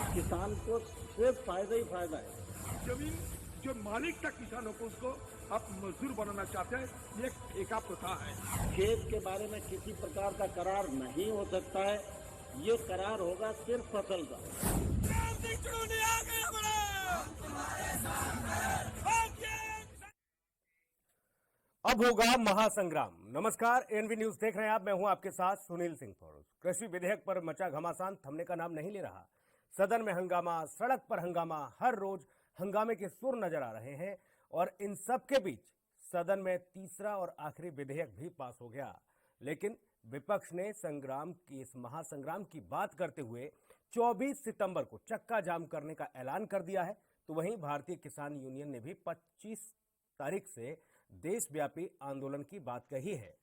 किसान को सिर्फ फायदा ही फायदा है। जमीन जो मालिक था किसानों को, उसको आप मजदूर बनाना चाहते हैं, ये ठेका प्रथा है। खेत के बारे में किसी प्रकार का करार नहीं हो सकता है, ये करार होगा सिर्फ फसल का। अब होगा महासंग्राम। नमस्कार, एनवी न्यूज देख रहे हैं आप। मैं हूं आपके साथ सुनील सिंह फौज। कृषि विधेयक पर मचा घमासान थमने का नाम नहीं ले रहा। सदन में हंगामा, सड़क पर हंगामा, हर रोज हंगामे के सुर नजर आ रहे हैं। और इन सब के बीच सदन में तीसरा और आखिरी विधेयक भी पास हो गया। लेकिन विपक्ष ने संग्राम की, इस महासंग्राम की बात करते हुए 24 सितंबर को चक्का जाम करने का ऐलान कर दिया है। तो वहीं भारतीय किसान यूनियन ने भी 25 तारीख से देशव्यापी आंदोलन की बात कही है।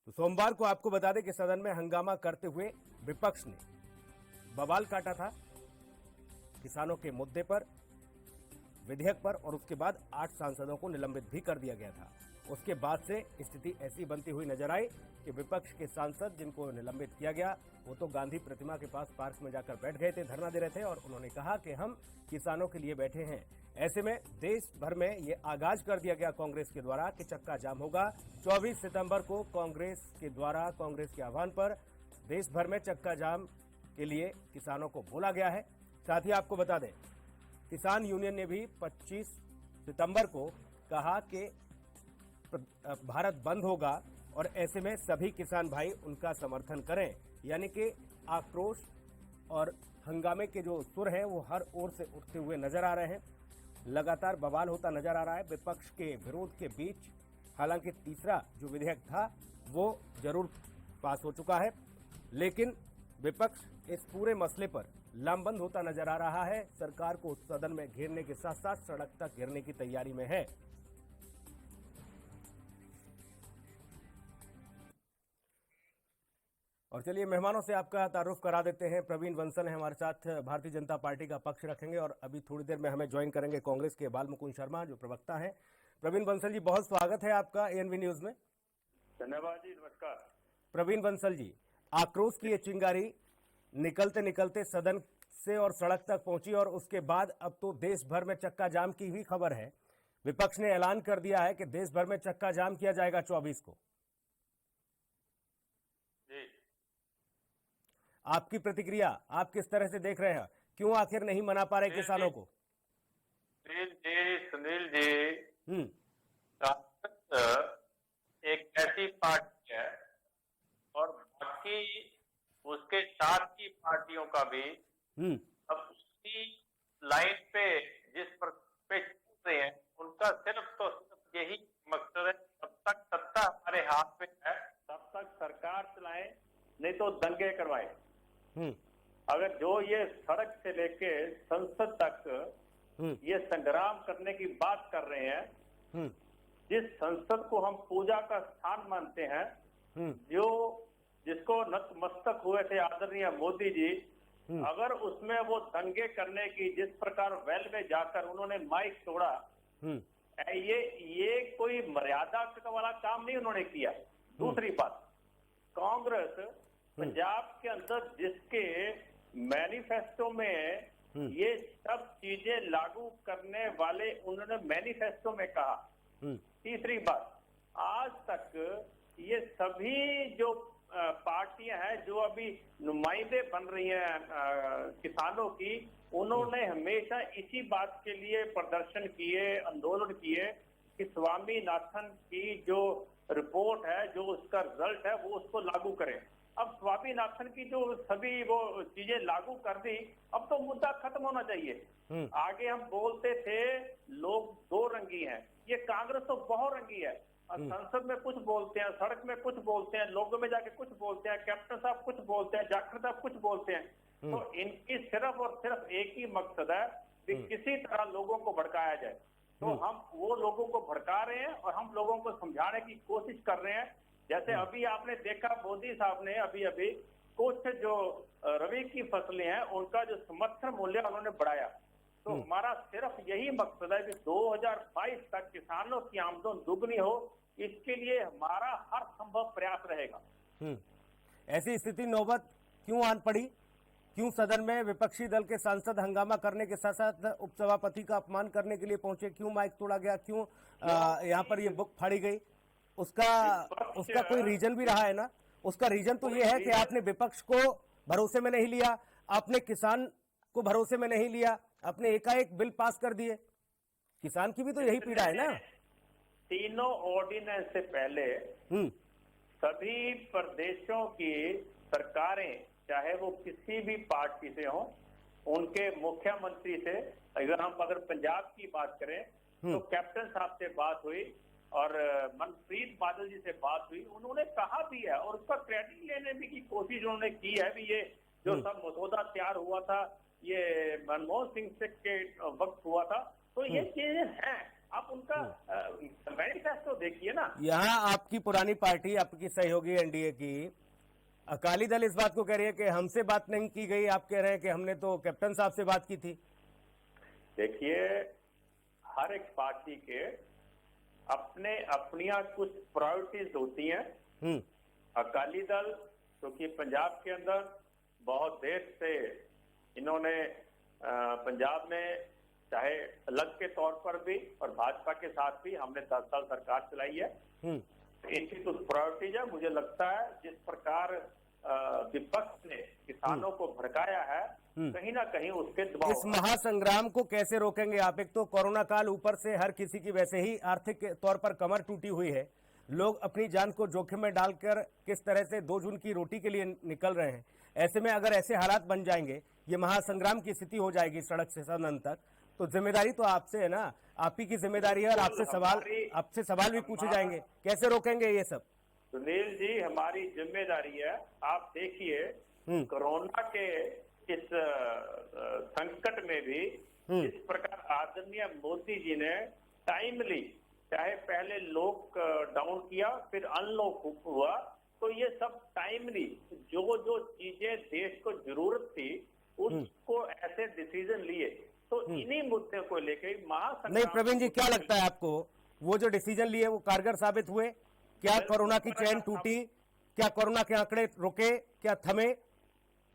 तो सोमवार को आपको बता दें कि सदन में हंगामा करते हुए विपक्ष ने बवाल काटा था किसानों के मुद्दे पर, विधेयक पर, और उसके बाद 8 सांसदों को निलंबित भी कर दिया गया था। उसके बाद से स्थिति ऐसी बनती हुई नजर आई कि विपक्ष के सांसद जिनको निलंबित किया गया वो तो गांधी प्रतिमा के पास पार्क में जाकर बैठ गए थे, धरना दे रहे थे, और उन्होंने कहा कि हम किसानों के लिए बैठे हैं। ऐसे में देश भर में ये आगाज कर दिया गया कांग्रेस के द्वारा कि चक्का जाम होगा। 24 सितंबर को कांग्रेस के द्वारा, कांग्रेस के आह्वान पर देश भर में चक्का जाम के लिए किसानों को बोला गया है। साथ ही आपको बता दें, किसान यूनियन ने भी 25 सितंबर को कहा कि भारत बंद होगा, और ऐसे में सभी किसान भाई उनका समर्थन करें। यानी कि आक्रोश और हंगामे के जो सुर हैं वो हर ओर से उठते हुए नजर आ रहे हैं। लगातार बवाल होता नजर आ रहा है विपक्ष के विरोध के बीच। हालांकि तीसरा जो विधेयक था वो जरूर पास हो चुका है, लेकिन विपक्ष इस पूरे मसले पर लामबंद होता नजर आ रहा है। सरकार को सदन में घेरने के साथ साथ सड़क तक घेरने की तैयारी में है। और चलिए मेहमानों से आपका तारुफ करा देते हैं। प्रवीण बंसल है हमारे साथ, भारतीय जनता पार्टी का पक्ष रखेंगे, और अभी थोड़ी देर में हमें ज्वाइन करेंगे कांग्रेस के बाल मुकुंद शर्मा जो प्रवक्ता हैं। प्रवीण बंसल जी, बहुत स्वागत है आपका एएनवी न्यूज में। धन्यवाद जी, नमस्कार। प्रवीण बंसल जी, आक्रोश की ये चिंगारी निकलते निकलते सदन से और सड़क तक पहुंची, और उसके बाद अब तो देश भर में चक्का जाम की भी खबर है। विपक्ष ने ऐलान कर दिया है कि देश भर में चक्का जाम किया जाएगा 24 को। आपकी प्रतिक्रिया, आप किस तरह से देख रहे हैं? क्यों आखिर नहीं मना पा रहे किसानों को? सुनील जी, कांग्रेस एक ऐसी पार्टी है, और बाकी उसके साथ की पार्टियों का भी अब उसी लाइन पे जिस पर पे चल रहे हैं, उनका सिर्फ यही मकसद है, जब तक सत्ता हमारे हाथ में है तब तक सरकार चलाए, नहीं तो दंगे करवाए। अगर जो ये सड़क से लेके संसद तक ये संग्राम करने की बात कर रहे हैं, जिस संसद को हम पूजा का स्थान मानते हैं, जो जिसको नतमस्तक हुए थे आदरणीय मोदी जी, अगर उसमें वो दंगे करने की, जिस प्रकार वेल में जाकर उन्होंने माइक तोड़ा, ये कोई मर्यादा वाला काम नहीं उन्होंने किया। दूसरी बात, कांग्रेस पंजाब के अंदर जिसके मैनिफेस्टो में ये सब चीजें लागू करने वाले उन्होंने मैनिफेस्टो में कहा। तीसरी बात, आज तक ये सभी जो पार्टियां हैं जो अभी नुमाइंदे बन रही हैं किसानों की, उन्होंने हमेशा इसी बात के लिए प्रदर्शन किए, आंदोलन किए कि स्वामीनाथन की जो रिपोर्ट है, जो उसका रिजल्ट है, वो उसको लागू करें। अब स्वामीनाथन की जो सभी वो चीजें लागू कर दी, अब तो मुद्दा खत्म होना चाहिए। आगे हम बोलते थे लोग दो रंगी हैं, ये कांग्रेस तो बहुरंगी है। संसद में कुछ बोलते हैं, सड़क में कुछ बोलते हैं, लोगों में जाके कुछ बोलते हैं, कैप्टन साहब कुछ बोलते हैं, जाखड़ साहब कुछ बोलते हैं। तो इनकी सिर्फ और सिर्फ एक ही मकसद है कि किसी तरह लोगों को भड़काया जाए। तो हम वो लोगों को भड़का रहे हैं और हम लोगों को समझाने की कोशिश कर रहे हैं। जैसे अभी आपने देखा मोदी साहब ने अभी कुछ जो रबी की फसलें हैं उनका जो समर्थन मूल्य उन्होंने बढ़ाया। तो हमारा सिर्फ यही मकसद है कि 2022 तक किसानों की आमदन दुगनी हो, इसके लिए हमारा हर संभव प्रयास रहेगा। ऐसी स्थिति नौबत क्यों आन पड़ी? क्यों सदन में विपक्षी दल के सांसद हंगामा करने के साथ साथ उपसभापति का अपमान करने के लिए पहुंचे? क्यों माइक तोड़ा गया? क्यों यहाँ पर ये बुक फाड़ी गई? उसका कोई रीजन भी रहा है ना? उसका रीजन तो ये है कि आपने विपक्ष को भरोसे में नहीं लिया, आपने किसान को भरोसे में नहीं लिया, आपने एकाएक बिल पास कर दिए। किसान की भी तो यही पीड़ा है ना। तीनों ऑर्डिनेंस से पहले सभी प्रदेशों की सरकारें, चाहे वो किसी भी पार्टी से हो, उनके मुख्यमंत्री से, अगर पंजाब की बात करें तो कैप्टन साहब से बात हुई और मनप्रीत बादल जी से बात हुई। उन्होंने कहा भी है और उसका क्रेडिट लेने भी की कोशिश उन्होंने की है भी, ये जो सब मसौदा तैयार हुआ था ये मनमोहन सिंह के वक्त हुआ था, तो ये चीजें हैं। आप उनका मैनिफेस्टो देखिए ना। यहाँ आपकी पुरानी पार्टी, आपकी सहयोगी एनडीए की अकाली दल इस बात को कह रही है कि हमसे बात नहीं की गई, आप कह रहे हैं कि हमने तो कैप्टन साहब से बात की थी। देखिए, हर एक पार्टी के अपनिया कुछ प्रायोरिटीज होती हैं। अकाली दल क्योंकि पंजाब के अंदर बहुत देर से इन्होंने पंजाब में चाहे अलग के तौर पर भी और भाजपा के साथ भी हमने 10 साल सरकार चलाई है। इनकी कुछ प्रायोरिटीज है। मुझे लगता है जिस प्रकार विपक्ष ने किसानों को भड़काया है, कहीं ना कहीं उसके दबाव। इस महासंग्राम को कैसे रोकेंगे आप? एक तो कोरोना काल, ऊपर से हर किसी की वैसे ही आर्थिक तौर पर कमर टूटी हुई है, लोग अपनी जान को जोखिम में डालकर किस तरह से 2 जून की रोटी के लिए निकल रहे हैं। ऐसे में अगर ऐसे हालात बन जाएंगे, ये महासंग्राम की स्थिति हो जाएगी सड़क से सदन तक, तो जिम्मेदारी तो आपसे है ना, आप ही की जिम्मेदारी है और आपसे सवाल भी पूछे जाएंगे। कैसे रोकेंगे ये सब? सुनील जी, हमारी जिम्मेदारी है। आप देखिए कोरोना के इस संकट में भी इस प्रकार आदरणीय मोदी जी ने टाइमली, चाहे पहले लॉकडाउन किया फिर अनलॉक हुआ, तो ये सब टाइमली जो चीजें देश को जरूरत थी उसको ऐसे डिसीजन लिए। तो इन्हीं मुद्दे को लेकर महासंग्राम। नहीं प्रवीण जी, क्या लगता है आपको, वो जो डिसीजन लिए वो कारगर साबित हुए? क्या कोरोना की चैन टूटी? क्या कोरोना के आंकड़े रुके? क्या थमे?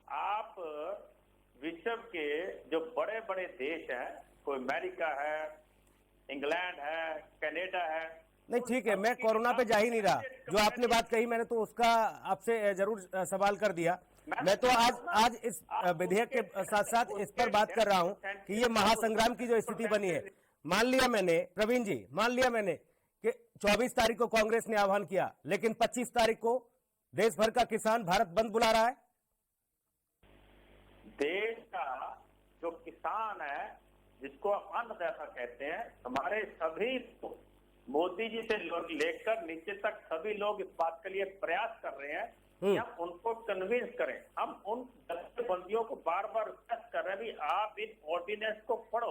आप विश्व के जो बड़े बड़े देश हैं, कोई अमेरिका है, इंग्लैंड है, कनाडा है। नहीं ठीक है, मैं कोरोना पे जा ही नहीं रहा। जो आपने बात कही मैंने तो उसका आपसे जरूर सवाल कर दिया। मैं तो आज इस विधेयक के साथ साथ इस पर बात कर रहा हूं कि ये महासंग्राम की जो स्थिति बनी है, मान लिया मैंने, प्रवीण जी मान लिया मैंने कि 24 तारीख को कांग्रेस ने आह्वान किया, लेकिन 25 तारीख को देश भर का किसान भारत बंद बुला रहा है। देश का जो किसान है, जिसको आप अन्नदाता कहते हैं, हमारे सभी मोदी जी से लेकर नीचे तक सभी लोग इस बात के लिए प्रयास कर रहे हैं कि हम उनको कन्विंस करें। हम उन बंदियों को बार बार रिक्वेस्ट कर रहे हैं भी आप इन ऑर्डिनेंस को पढ़ो।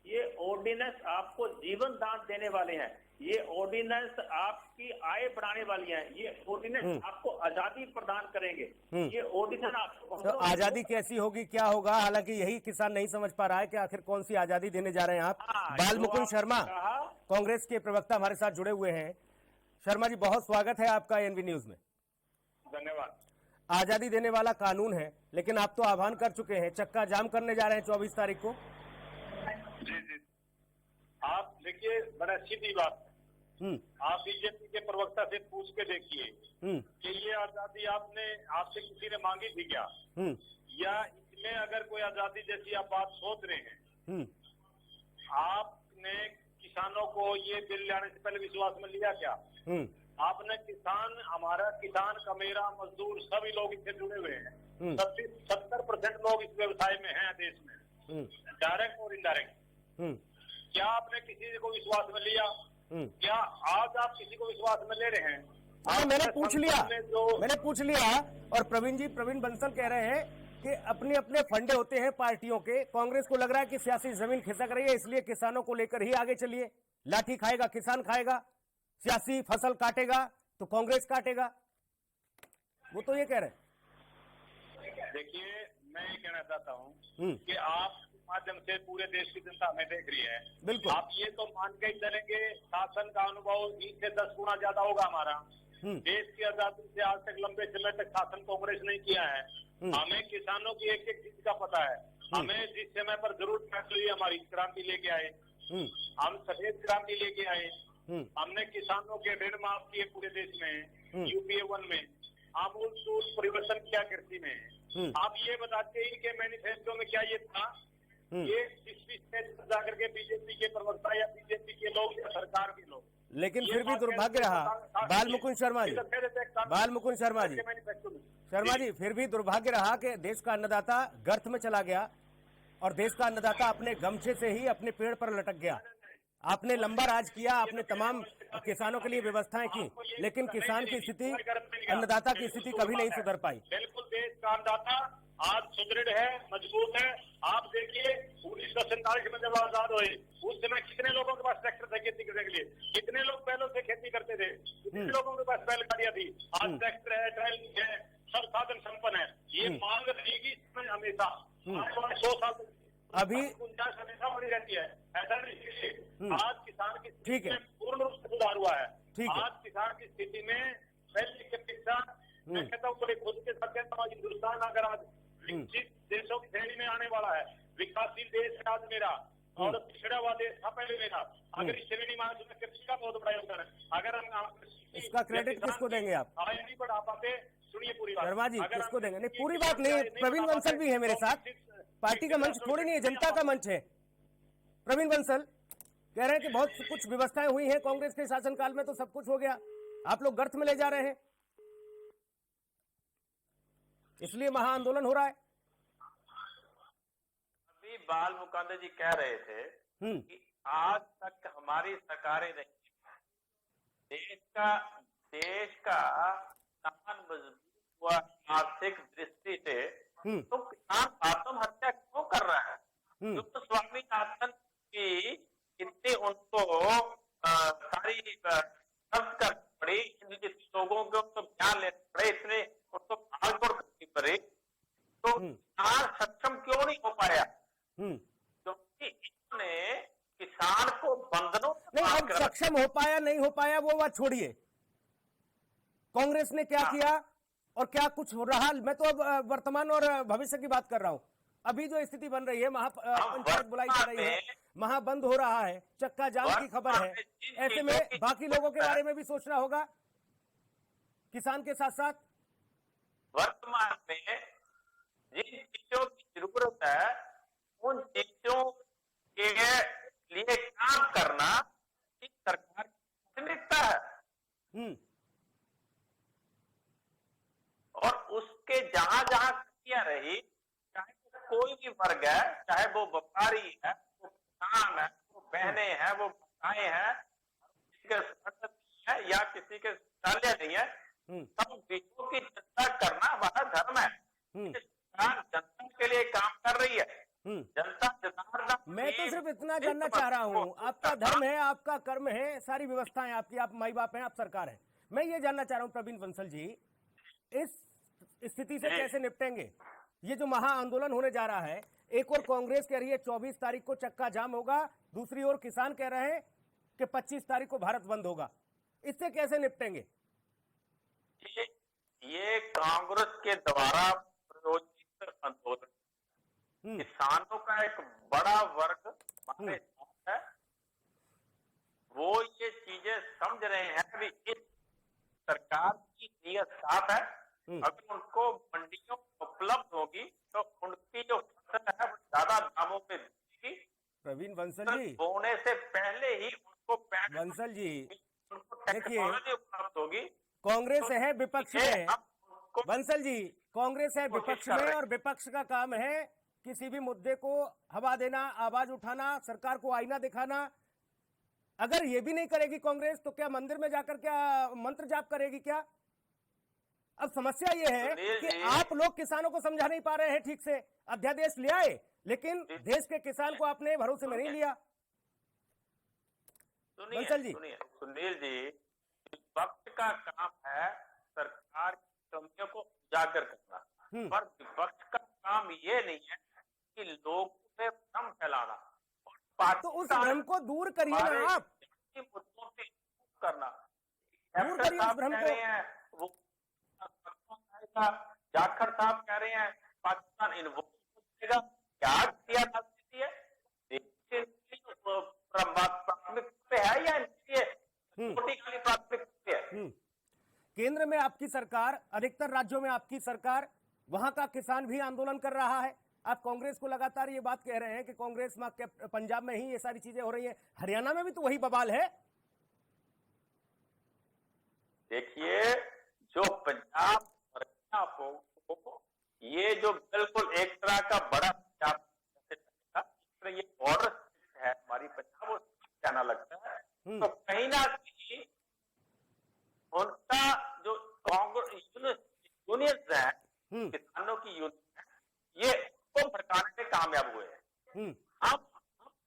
ये ऑर्डिनेंस आपको जीवन दान देने वाले हैं, ये ऑर्डिनेंस आपकी आय बढ़ाने वाली है, ये ऑर्डिनेंस आपको आजादी प्रदान करेंगे। ये ऑर्डिनेंस आपको तो आजादी कैसी होगी, क्या होगा? हालांकि यही किसान नहीं समझ पा रहा है कि आखिर कौन सी आजादी देने जा रहे हैं आप। बाल मुकुंद शर्मा कांग्रेस के प्रवक्ता हमारे साथ जुड़े हुए हैं। शर्मा जी, बहुत स्वागत है आपका एनवी न्यूज में। धन्यवाद। आजादी देने वाला कानून है, लेकिन आप तो आह्वान कर चुके हैं, चक्का जाम करने जा रहे हैं 24 तारीख को। जी, आप देखिए, बड़ा सीधी बात है। आप बीजेपी के प्रवक्ता से पूछ के देखिए कि ये आजादी आपसे किसी ने मांगी थी क्या, या इसमें अगर कोई आजादी जैसी आप बात सोच रहे हैं, आपने किसानों को ये बिल लाने से पहले विश्वास में लिया क्या? आपने हमारा किसान का, मेरा मजदूर, सभी लोग इससे जुड़े हुए हैं। 70% लोग इस व्यवसाय में हैं देश में, डायरेक्ट और इनडायरेक्ट। क्या आपने किसी को विश्वास में लिया? क्या आज आप किसी को विश्वास में ले रहे हैं? मैंने पूछ लिया और प्रवीण बंसल कह रहे हैं कि अपने अपने फंडे होते हैं पार्टियों के। कांग्रेस को लग रहा है कि सियासी जमीन खिसक रही है, इसलिए किसानों को लेकर ही आगे चलिए। लाठी खाएगा किसान खाएगा, सियासी फसल काटेगा तो कांग्रेस काटेगा, वो तो ये कह रहे हैं। देखिए, मैं ये कहना चाहता हूँ कि आप माध्यम से पूरे देश की जनता हमें देख रही है। बिल्कुल। आप ये तो मान के ही चलेंगे शासन का अनुभव 20 से 10 गुना ज्यादा होगा हमारा। देश की आजादी से आज तक लंबे समय तक शासन कांग्रेस नहीं किया है। हमें किसानों की एक एक चीज का पता है। हमें जिस समय पर जरूरत हुई हमारी क्रांति लेके आए, हम सफेद क्रांति लेके आए। हमने किसानों के ऋण माफ किए पूरे देश में, यूपीए 1 में आमूल चूल परिवर्तन किया कृषि में। आप ये बताते ही कि मैनिफेस्टो में क्या ये था, ये जाकर के बीजेपी के प्रवक्ता या बीजेपी के लोग या सरकार के लोग, लेकिन फिर भी दुर्भाग्य रहा बाल मुकुंद शर्मा जी, बाल मुकुंद शर्मा जी, फिर भी दुर्भाग्य रहा कि देश का अन्नदाता गर्त में चला गया और देश का अन्नदाता अपने गमछे से ही अपने पेड़ पर लटक गया। आपने लंबा राज किया, आपने तमाम किसानों के लिए व्यवस्थाएं की, लेकिन किसान की स्थिति, अन्नदाता की स्थिति कभी नहीं सुधर पाई। बिल्कुल, देश का अन्नदाता आज सुदृढ़ है, मजबूत है। आप देखिए 1947 में जब आजाद हुए, उस समय कितने लोगों के पास ट्रैक्टर थे खेती करने के लिए, कितने लोग बैलों से खेती करते थे, कितने लोगों के पास बैलगाड़ियां थी। आज ट्रैक्टर है, ट्रैली है, सब साधन संपन्न है। ये मांग रहेगी इसमें हमेशा 100 साल अभी 49 हमेशा बनी रहती है। ऐसा नहीं, आज किसान की ठीक स्थिति है, में पूर्ण रूप से सुधार हुआ है। ठीक है। आज किसान की स्थिति में पहले की अपेक्षा, मैं कहता हूँ पूरे खुद के साथ कहता हूँ, हिंदुस्तान अगर आज विकसित देशों की श्रेणी में आने वाला है, विकासशील देश है आज मेरा, और पिछड़ा हुआ देश था पहले मेरा, अगर इस श्रेणी में आज उसमें कृषि का बहुत बड़ा योगदान है। अगर हम इसका क्रेडिट किसको देंगे आप? आगे नहीं बढ़ा पाते, सुनिए पूरी बात शर्मा जी, अगर किसको हम देंगे? नहीं, पूरी बात नहीं, प्रवीण बंसल भी है मेरे साथ। पार्टी का मंच थोड़ी नहीं है, जनता का मंच है। प्रवीण बंसल कह रहे हैं कि बहुत कुछ व्यवस्थाएं हुई हैं कांग्रेस के शासनकाल में, तो सब कुछ हो गया, आप लोग गर्त में ले जा रहे हैं, इसलिए महाआंदोलन हो रहा है। अभी बाल मुकुंद जी कह रहे थे कि आज तक हमारी सरकारें नहीं, देश का किसान मजबूत हुआ आर्थिक दृष्टि से, तो किसान आत्महत्या क्यों कर रहा है? जो स्वामीनाथन की इतनी उनको सारी खर्च करनी पड़ी, लोगों को तो ध्यान लेना पड़े, इतने उनको भागदौड़ करनी पड़ी, तो किसान सक्षम क्यों नहीं हो पाया? क्योंकि इन्होंने किसान को बंधनों नहीं, अब सक्षम हो पाया नहीं हो पाया वो बात छोड़िए, कांग्रेस ने क्या किया और क्या कुछ हो रहा, मैं तो अब वर्तमान और भविष्य की बात कर रहा हूं। अभी जो स्थिति बन रही है, पंचायत बुलाई जा रही है, महाबंद हो रहा है, चक्का जाम की खबर है, ऐसे में बाकी लोगों के बारे में भी सोचना होगा किसान के साथ साथ। वर्तमान में जिन चीजों की जरूरत है, उन चीजों के लिए काम करना इस सरकार की प्राथमिकता है। और उसके जहां जहां कमियां रही, चाहे वो कोई भी वर्ग है, चाहे वो व्यापारी है, वो किसान है, वो बहने हैं, वो माताएं हैं, किसी के संगठन है या किसी के शौचालय नहीं है, सब विषयों की चर्चा करना वह धर्म है। सरकार जनता के लिए काम कर रही है, जनता जनार्दन। मैं तो सिर्फ इतना जानना चाह रहा हूं, आपका धर्म है, आपका कर्म है, सारी व्यवस्थाएं आपकी, आप माई बाप हैं, आप सरकार है, मैं ये जानना चाह रहा हूं प्रवीण बंसल जी, इस स्थिति से कैसे निपटेंगे? ये जो महाआंदोलन होने जा रहा है, एक और कांग्रेस कह रही है 24 तारीख को चक्का जाम होगा, दूसरी ओर किसान कह रहे हैं कि 25 तारीख को भारत बंद होगा, इससे कैसे निपटेंगे? ये कांग्रेस के द्वारा प्रायोजित आंदोलन, किसानों का एक बड़ा वर्ग हमारे साथ है, वो ये चीजें समझ रहे हैं कि इस सरकार की नीयत साफ है, अगर उनको मंडियों उपलब्ध होगी तो उनकी जो फसल है वो ज्यादा दामों पे बिकेगी। प्रवीण बंसल जी, बोने से पहले ही उनको बंसल जी उनको टेक्नोलॉजी उपलब्ध होगी। कांग्रेस है विपक्ष में, बंसल जी कांग्रेस है विपक्ष में, और विपक्ष का काम है किसी भी मुद्दे को हवा देना, आवाज उठाना, सरकार को आईना दिखाना। अगर ये भी नहीं करेगी कांग्रेस तो क्या मंदिर में जाकर क्या मंत्र जाप करेगी क्या? अब समस्या ये है कि आप लोग किसानों को समझा नहीं पा रहे हैं ठीक से, अध्यादेश ले आए लेकिन देश के किसान को आपने भरोसे में नहीं लिया। बंसल जी, सुनील जी, विपक्ष का काम है सरकार की कमियों को उजागर करना, पर विपक्ष का काम ये नहीं है कि लोगों में भ्रम फैलाना, तो उस भ्रम को दूर करिए ना आप। मुद्दों से करना। दूर करिए इस साहब भ्रम कह को। रहे हैं, वो जाखड़ साहब कह रहे हैं पाकिस्तान इन्वॉल्व करेगा, क्या किया राजनीति है, प्राथमिक पे है या छोटी खाली प्राथमिक पे है? केंद्र में आपकी सरकार, अधिकतर राज्यों में आपकी सरकार, वहां का किसान भी आंदोलन कर रहा है। आप कांग्रेस को लगातार ये बात कह रहे हैं कि कांग्रेस में पंजाब में ही ये सारी चीजें हो रही हैं, हरियाणा में भी तो वही बवाल है। देखिए, जो पंजाब हरियाणा को ये जो बिल्कुल एक तरह का बड़ा ये बॉर्डर है हमारी पंजाब और जाना लगता है, तो कहीं ना कहीं उनका जो कांग्रेस यूनियंस है, किसानों की यूनियन है, ये उसको भड़काने में कामयाब हुए हैं। हम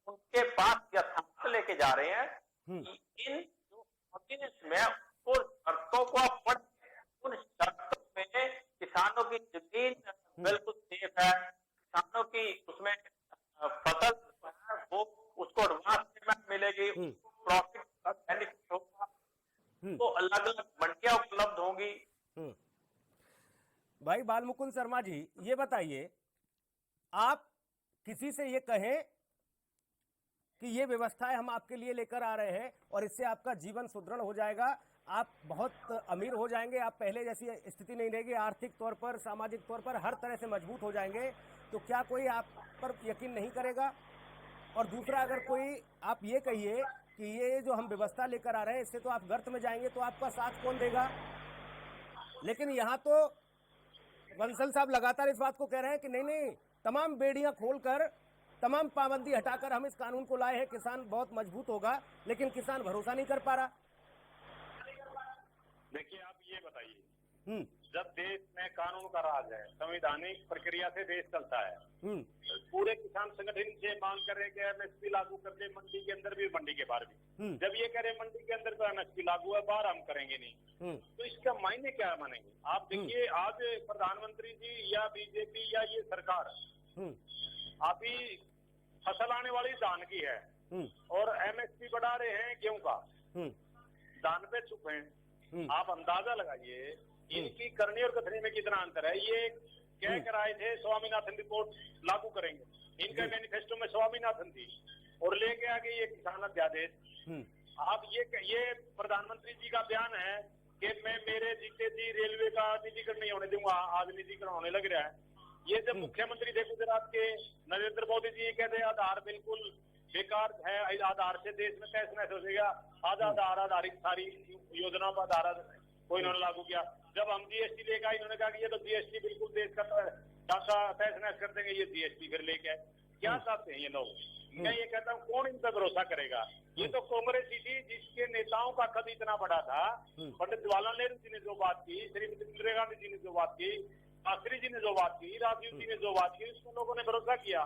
उनके पास यथार्थ लेके जा रहे हैं कि इन जो ऑर्डिनेंस में उन शर्तों को आप पढ़, उन शर्तों में किसानों की जमीन बिल्कुल सेफ है, किसानों की उसमें फसल वो उसको एडवांस पेमेंट मिलेगी, प्रॉफिट का बेनिफिट होगा, तो अलग अलग मंडियां उपलब्ध होंगी। भाई बालमुकुंद शर्मा जी, ये बताइए, आप किसी से ये कहें कि ये व्यवस्थाएं हम आपके लिए लेकर आ रहे हैं और इससे आपका जीवन सुदृढ़ हो जाएगा, आप बहुत अमीर हो जाएंगे, आप पहले जैसी स्थिति नहीं रहेगी, आर्थिक तौर पर, सामाजिक तौर पर हर तरह से मजबूत हो जाएंगे, तो क्या कोई आप पर यकीन नहीं करेगा? और दूसरा, अगर कोई आप ये कहिए कि ये जो हम व्यवस्था लेकर आ रहे हैं इससे तो आप गर्त में जाएंगे, तो आपका साथ कौन देगा? लेकिन यहाँ तो बंसल साहब लगातार इस बात को कह रहे हैं कि नहीं नहीं, तमाम बेड़ियां खोलकर, तमाम पाबंदी हटाकर हम इस कानून को लाए हैं, किसान बहुत मजबूत होगा, लेकिन किसान भरोसा नहीं कर पा रहा। देखिए, आप ये बताइए, जब देश में कानून का राज है, संवैधानिक प्रक्रिया से देश चलता है, पूरे किसान संगठन से मांग कर रहे कि एमएसपी लागू कर दे, मंडी के अंदर भी मंडी के बाहर भी। जब ये कह रहे मंडी के अंदर तो एमएसपी लागू है, बाहर हम करेंगे नहीं, तो इसका मायने क्या मानेंगे? आप देखिए, आज प्रधानमंत्री जी या बीजेपी या ये सरकार अभी फसल आने वाली धान की है और एमएसपी बढ़ा रहे हैं गेहूं का, धान पे चुप हैं। आप अंदाजा लगाइए इनकी करनी और कथनी में कितना अंतर है। ये कह कर आए थे स्वामीनाथन रिपोर्ट लागू करेंगे, इनका मैनिफेस्टो में स्वामीनाथन थी, और लेके आ गए ये किसान अध्यादेश। अब ये प्रधानमंत्री जी का बयान है कि मैं मेरे जीते जी रेलवे का निजीकरण नहीं होने दूंगा, आज निजीकरण होने लग रहा है। ये जब मुख्यमंत्री थे गुजरात के नरेंद्र मोदी जी कहते आधार बिल्कुल बेकार है, आधार से देश में तहस नहस हो जाएगा, आधार आधारित सारी योजनाओं पर आधार को इन्होंने लागू किया। जब हम जीएसटी लेकर आए, इन्होंने कहा कि ये तो जीएसटी बिल्कुल देश का तहस नहस कर देंगे, ये जीएसटी फिर लेके आए। क्या चाहते हैं ये लोग? मैं ये कहता हूँ, कौन इन पर भरोसा करेगा? ये तो कांग्रेस ही थी जिसके नेताओं का कद इतना बड़ा था। पंडित जवाहरलाल नेहरू जी ने जो बात की, श्रीमती इंदिरा गांधी जी ने जो बात की, शास्त्री जी ने जो बात की, राजीव जी ने जो बात की, उसको लोगों ने भरोसा किया।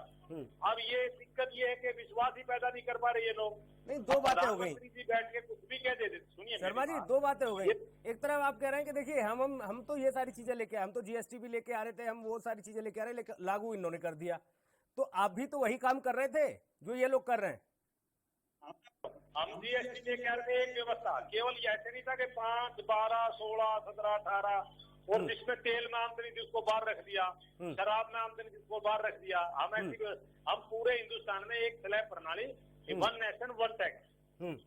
अब ये दिक्कत ये है कि विश्वास ही पैदा नहीं कर पा रहे ये लोग। नहीं, दो बातें हो गई। जी बैठ के कुछ भी कह देते। सुनिए शर्मा जी, दो बातें हो गई। एक तरफ आप कह रहे हैं कि देखिए हम तो ये सारी चीजें लेके आए, हम तो जीएसटी भी लेके आ रहे थे, हम वो सारी चीजें लेके आ रहे, लेकिन लागू इन्होंने कर दिया। तो आप भी तो वही काम कर रहे थे जो ये लोग कर रहे हैं। हम जीएसटी लेके आ रहे थे, एक व्यवस्था, केवल ऐसे नहीं था कि 5, 12, 16, 17, 18 और जिसमें तेल में आमदनी थी उसको बाहर रख दिया, शराब में आमदनी थी उसको बाहर रख दिया। हम पूरे हिंदुस्तान में एक स्लैब प्रणाली, वन नेशन वन टैक्स।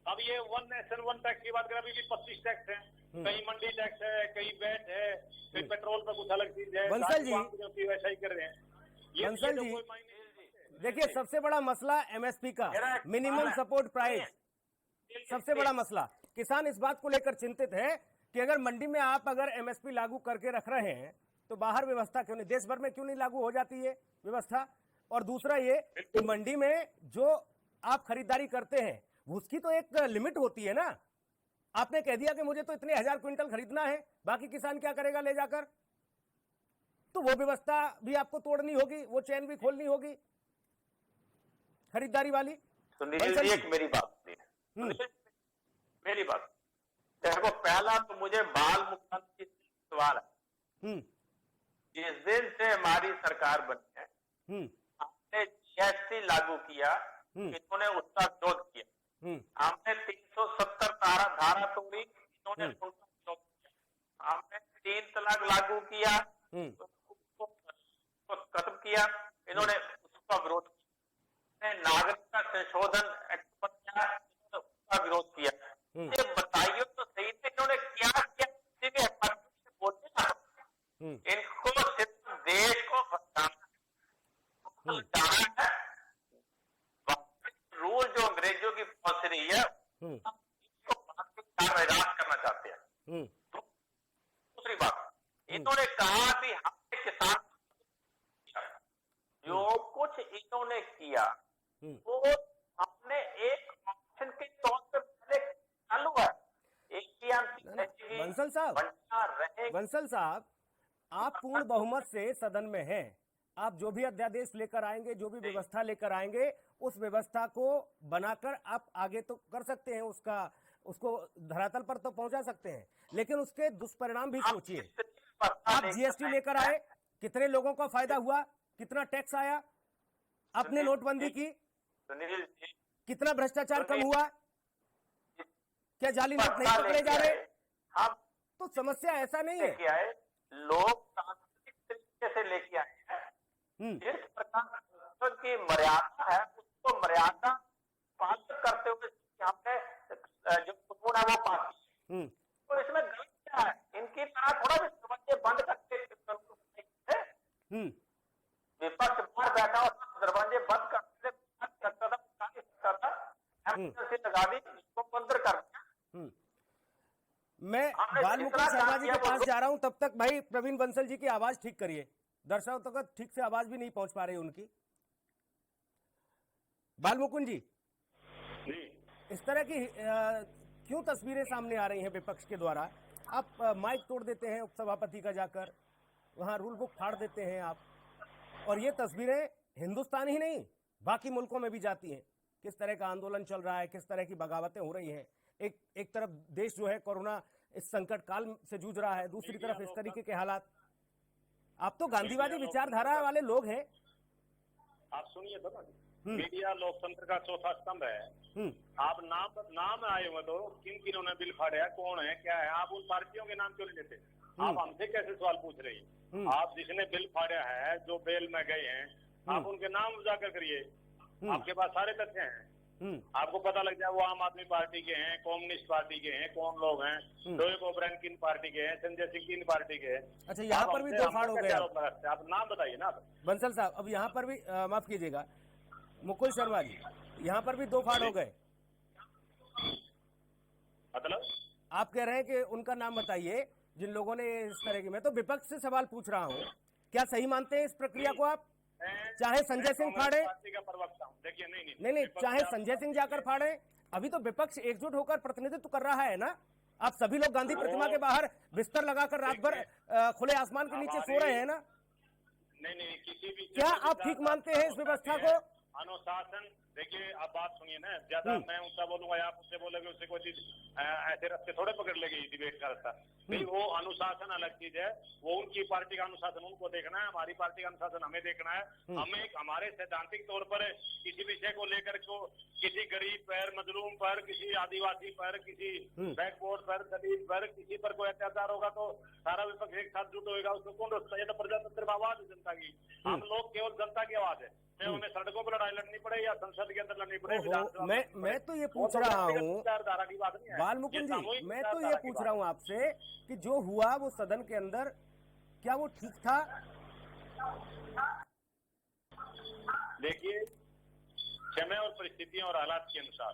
अब ये वन नेशन वन टैक्स की बात करें, अभी भी 25 टैक्स है, कहीं मंडी टैक्स है, कहीं वैट है, कहीं पेट्रोल पर कुछ अलग चीज है, बंसल जी वैसा ही कर रहे हैं। बंसल जी, देखिए, सबसे बड़ा मसला एमएसपी का, मिनिमम सपोर्ट प्राइस, सबसे बड़ा मसला। किसान इस बात को लेकर चिंतित है कि अगर मंडी में आप अगर एमएसपी लागू करके रख रहे हैं तो बाहर व्यवस्था क्यों नहीं, देश भर में क्यों नहीं लागू हो जाती है व्यवस्था? और दूसरा ये कि मंडी में जो आप खरीदारी करते हैं उसकी तो एक लिमिट होती है ना। आपने कह दिया कि मुझे तो इतने 1000 क्विंटल खरीदना है, बाकी किसान क्या करेगा ले जाकर? तो वो व्यवस्था भी आपको तोड़नी होगी, वो चैन भी खोलनी होगी खरीदारी वाली। सुनील जी, एक मेरी बात सुनिए, मेरी बात देखो, पहला तो मुझे बाल मुख्यमंत्री सवाल है, जिस दिन से हमारी सरकार बनी है, हमने जीएसटी लागू किया, इन्होंने उसका विरोध किया, हमने 370 धारा तोड़ी, इन्होंने उनका विरोध किया। हमने 3 तलाक लागू किया, उसको खत्म किया, इन्होंने उसका विरोध किया। नागरिकता संशोधन एक्ट बनाया, इन्होंने उसका विरोध किया। ये बताइए तो सही थे इन्होंने क्या किया? किसी भी अपार्टमेंट से बोलते ना, इनको सिर्फ देश को बताना है। रूल जो अंग्रेजों की पहुंच रही है इसको राज करना चाहते हैं। दूसरी बात, इन्होंने कहा भी हमने किसान जो कुछ इन्होंने किया वो हमने एक ऑप्शन के तौर पर पहले चालू है। बंसल साहब, आप पूर्ण बहुमत से सदन में हैं। आप जो भी अध्यादेश लेकर आएंगे, जो भी व्यवस्था लेकर आएंगे, उस व्यवस्था को बनाकर आप आगे तो कर सकते हैं, उसको धरातल पर तो पहुंचा सकते हैं, लेकिन उसके दुष्परिणाम भी सोचिए। आप जीएसटी लेकर आए, कितने लोगों का फायदा हुआ, कितना टैक्स आया, आपने नोटबंदी की, कितना भ्रष्टाचार कम हुआ, क्या जाली नोट नहीं पकड़े जा रहे? तो समस्या ऐसा नहीं है। लोकतांत्रिक तरीके से लेके आए हैं। जिस प्रकार की मर्यादा है उसको मर्यादा पालन करते हुए हमने जो कानून है वो पास किया। तो इसमें गलत क्या है? इनकी तरह थोड़ा भी दरवाजे बंद करके विपक्ष बाहर बैठा और दरवाजे बंद करते सकता था, लगा दी, इसको बंद कर दिया। मैं बालमुकुंद शर्मा जी के पास जा रहा हूं, तब तक भाई प्रवीण बंसल जी की आवाज ठीक करिए। दर्शकों तक ठीक से आवाज भी नहीं पहुंच पा रही उनकी। बालमुकुंद जी, इस तरह की क्यों तस्वीरें सामने आ रही हैं विपक्ष के द्वारा? आप माइक तोड़ देते हैं उपसभापति का जाकर, वहां रूल बुक फाड़ देते हैं आप, और ये तस्वीरें हिंदुस्तान ही नहीं बाकी मुल्कों में भी जाती हैं। किस तरह का आंदोलन चल रहा है, किस तरह की बगावतें हो रही हैं। एक तरफ देश जो है कोरोना इस संकट काल से जूझ रहा है, दूसरी तरफ इस तरीके के हालात। आप तो गांधीवादी विचारधारा वाले लोग हैं। आप सुनिए तो ना, मीडिया लोकतंत्र का चौथा स्तंभ है। आप नाम आए हुए तो किन ने बिल फाड़ा, कौन है, क्या है, आप उन पार्टियों के नाम क्यों नहीं लेते? आप हमसे कैसे सवाल पूछ रही हैं? आप जिसने बिल फाड़ा है, जो बेल में गए हैं, आप उनके नाम उजागर करिए। आपके पास सारे तथ्य हैं, आपको पता लग जाए वो आम आदमी पार्टी के हैं, कम्युनिस्ट पार्टी के हैं, कौन लोग हैं, शोएब ओबरान किन पार्टी के हैं, संजय सिंह किन पार्टी के हैं। अच्छा, यहाँ पर भी दो फाड़ हो गए। आप नाम बताइए ना बंसल साहब। अब यहाँ पर भी माफ कीजिएगा मुकुल शर्मा जी, यहाँ पर भी दो फाड़ हो गए। मतलब आप कह रहे हैं कि उनका नाम बताइए जिन लोगों ने इस तरह की। मैं तो विपक्ष से सवाल पूछ रहा हूँ, क्या सही मानते हैं इस प्रक्रिया को आप? चाहे संजय सिंह फाड़े, देखिए नहीं, चाहे संजय सिंह जाकर फाड़े, अभी तो विपक्ष एकजुट होकर प्रतिनिधित्व कर रहा है ना। आप सभी लोग गांधी प्रतिमा के बाहर बिस्तर लगाकर रात भर खुले आसमान के नीचे सो रहे हैं ना। नहीं, किसी भी क्या आप ठीक मानते हैं इस व्यवस्था को? अनुशासन, देखिए आप बात सुनिए ना, ज्यादा मैं ऊंचा बोलूंगा या आप उससे बोलोगे, उससे कोई चीज ऐसे रास्ते थोड़े पकड़ लेगी डिबेट का रास्ता। नहीं, वो अनुशासन अलग चीज है, वो उनकी पार्टी का अनुशासन उनको देखना है, हमारी पार्टी का अनुशासन हमें देखना है। हमें हमारे सैद्धांतिक तौर पर किसी विषय को लेकर को किसी गरीब पर, मजलूम पर, किसी आदिवासी पर, किसी बैकवर्ड पर, दलित पर, किसी पर कोई अत्याचार होगा तो सारा विपक्ष एक साथ जुट होगा, उसको कौन रोकता है? ये तो प्रजातंत्र में आवाज है जनता की। हम लोग केवल जनता की आवाज है, चाहे उन्हें सड़कों पर लड़ाई लड़नी पड़े या संसद के अंदर लड़नी पड़े। मैं तो ये पूछ रहा हूँ बालमुकुंद जी, मैं तो ये पूछ रहा हूँ आपसे कि जो हुआ वो सदन के अंदर, क्या वो ठीक था? देखिए, समय और परिस्थितियों और हालात के अनुसार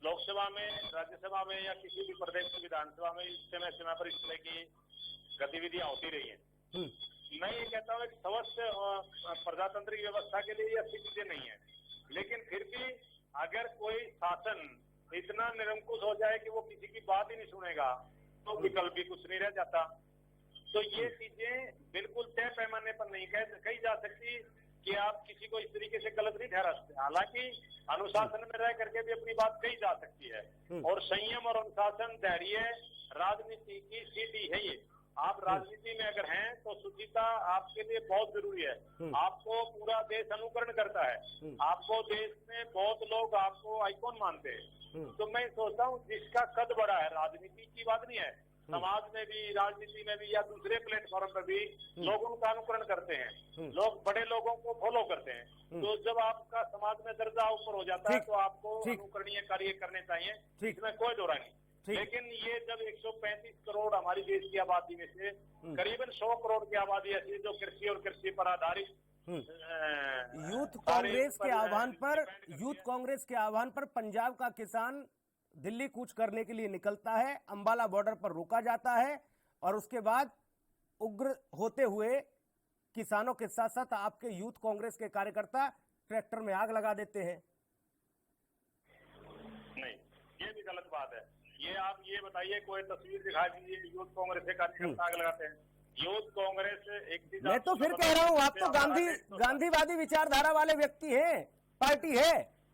लोकसभा में, राज्यसभा में या किसी भी प्रदेश की विधानसभा में इस समय पर इस तरह की गतिविधियां होती रही हैं। मैं ये कहता हूँ कि स्वस्थ प्रजातंत्रिक व्यवस्था के लिए ये अच्छी चीजें नहीं है, लेकिन फिर भी अगर कोई शासन इतना निरंकुश हो जाए कि वो किसी की बात ही नहीं सुनेगा तो विकल्प भी कुछ नहीं रह जाता। तो ये चीजें बिल्कुल तय पैमाने पर नहीं कही जा सकती कि आप किसी को इस तरीके से गलत नहीं ठहरा सकते। हालांकि अनुशासन में रह करके भी अपनी बात कही जा सकती है, और संयम और अनुशासन, धैर्य राजनीति की सीढ़ी है ये। आप राजनीति में अगर हैं तो शुचिता आपके लिए बहुत जरूरी है। आपको पूरा देश अनुकरण करता है, आपको देश में बहुत लोग आपको आइकॉन मानते हैं। तो मैं सोचता हूँ जिसका कद बड़ा है, राजनीति की बात नहीं है, समाज में भी, राजनीति में भी या दूसरे प्लेटफॉर्म पर भी लोग उनका अनुकरण करते हैं, लोग बड़े लोगों को फॉलो करते हैं। तो जब आपका समाज में दर्जा ऊपर हो जाता है तो आपको अनुकरणीय कार्य करने चाहिए, इसमें कोई दो राय नहीं। लेकिन ये जब 135 करोड़ हमारी देश की आबादी में से करीबन 100 करोड़ की आबादी ऐसी है जो कृषि और कृषि पर आधारित यूथ कांग्रेस के आह्वान पर पंजाब का किसान दिल्ली कूच करने के लिए निकलता है, अंबाला बॉर्डर पर रोका जाता है और उसके बाद उग्र होते हुए किसानों के साथ साथ आपके यूथ कांग्रेस के कार्यकर्ता ट्रैक्टर में आग लगा देते हैं। नहीं, ये भी गलत बात है। ये आप ये बताइए, कोई तस्वीर दिखा दीजिए यूथ कांग्रेस के कार्यकर्ता आग लगाते हैं। यूथ कांग्रेस एक, मैं तो फिर कह रहा हूँ, आप तो गांधीवादी विचारधारा वाले व्यक्ति हैं, पार्टी है,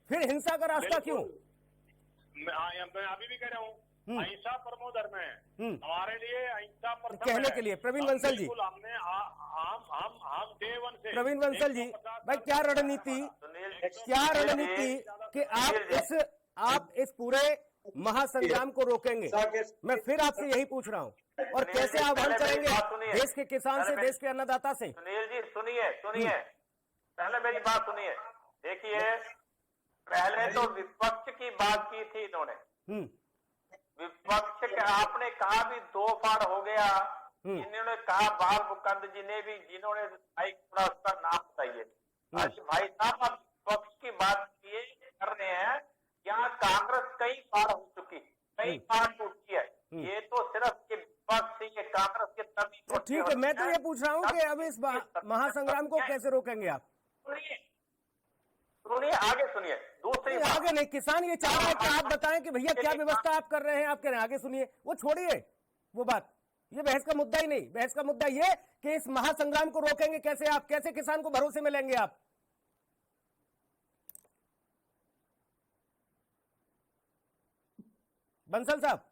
फिर हिंसा का रास्ता क्यों? मैं अभी भी कह रहा हूँ, अहिंसा परमो धर्म है, हमारे लिए अहिंसा परम कहने के लिए प्रवीण बंसल जी, हमने हम डे वन से प्रवीण बंसल जी, भाई क्या रणनीति कि आप इस पूरे महासंग्राम को रोकेंगे? मैं फिर आपसे यही पूछ रहा हूँ, और कैसे आह्वान करेंगे देश के किसान से, देश के अन्नदाता से? सुनील जी सुनिए, पहले मेरी बात सुनिए। देखिए, पहले तो विपक्ष की बात की थी इन्होंने, विपक्ष का आपने कहा भी दो फाड़ हो गया। इन्होंने कहा बाल मुकंद जी ने भी, जिन्होंने थोड़ा उसका नाम बताइए। भाई साहब, आप विपक्ष की बात कर रहे हैं, यहाँ कांग्रेस कई बार हो चुकी, कई बार टूटी है। ये तो सिर्फ विपक्ष, ये कांग्रेस के तभी तो ठीक है। मैं तो ये पूछ रहा हूँ कि अब इस महासंग्राम को कैसे रोकेंगे आप? सुनिए, आगे सुनिए। दूसरी आगे नहीं, किसान ये चाह रहे हैं कि आप बताएं कि भैया क्या व्यवस्था आप कर रहे हैं, आप कह रहे हैं आगे सुनिए। वो छोड़िए वो बात, ये बहस का मुद्दा ही नहीं। बहस का मुद्दा ये कि इस महासंग्राम को रोकेंगे कैसे आप, कैसे किसान को भरोसे में लेंगे आप? बंसल साहब,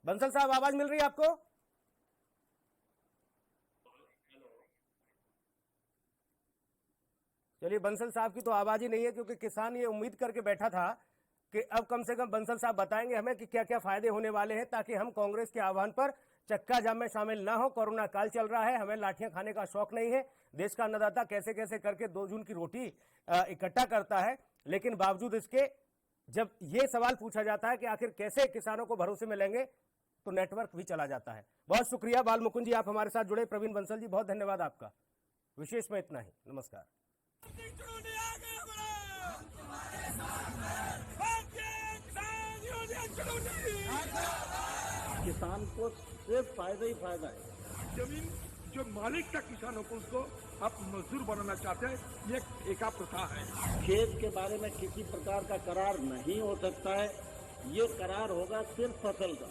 बंसल साहब, आवाज मिल रही है आपको? चलिए, बंसल साहब की तो आवाज ही नहीं है, क्योंकि किसान ये उम्मीद करके बैठा था कि अब कम से कम बंसल साहब बताएंगे हमें कि क्या क्या फायदे होने वाले हैं, ताकि हम कांग्रेस के आह्वान पर चक्का जाम में शामिल ना हो। कोरोना काल चल रहा है, हमें लाठियां खाने का शौक नहीं है। देश का अन्नदाता कैसे कैसे करके 2 जून की रोटी इकट्ठा करता है, लेकिन बावजूद इसके जब ये सवाल पूछा जाता है कि आखिर कैसे किसानों को भरोसे में लेंगे, तो नेटवर्क भी चला जाता है। बहुत शुक्रिया बाल मुकुंद जी, आप हमारे साथ जुड़े। प्रवीण बंसल जी, बहुत धन्यवाद आपका। विशेष में इतना ही, नमस्कार। किसान को सिर्फ फायदा ही फायदा है। जमीन जो मालिक था किसानों को, उसको आप मजदूर बनाना चाहते हैं, ये एक प्रथा है। खेत के बारे में किसी प्रकार का करार नहीं हो सकता है, ये करार होगा सिर्फ फसल का।